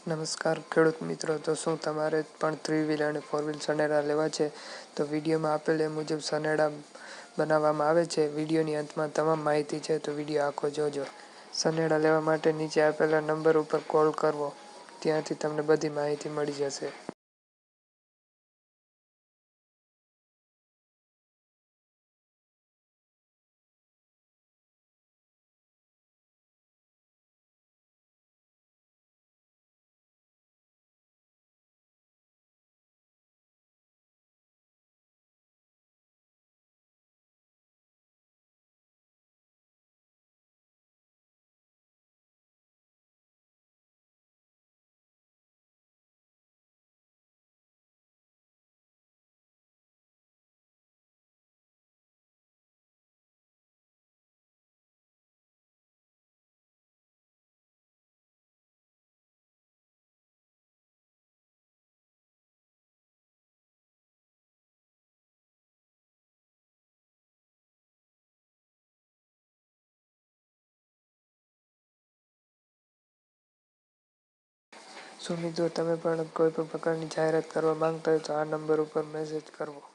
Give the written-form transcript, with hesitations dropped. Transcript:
નમસ્કાર ખેડૂત મિત્રો. તો શું તમારે પણ 3 વ્હીલ અને 4 વ્હીલ સનેડા લેવા છે? તો વિડીયોમાં આપેલ એ મુજબ સનેડા બનાવવામાં આવે છે. વિડીયોની અંતમાં તમામ માહિતી છે, તો વિડીયો આખો જોજો. સનેડા લેવા માટે નીચે આપેલા નંબર ઉપર કોલ કરવો, ત્યાંથી તમને બધી માહિતી મળી જશે. શું મિત્રો તમે પણ કોઈ પણ પ્રકારની જાહેરાત કરવા માંગતા હોય તો આ નંબર ઉપર મેસેજ કરવો.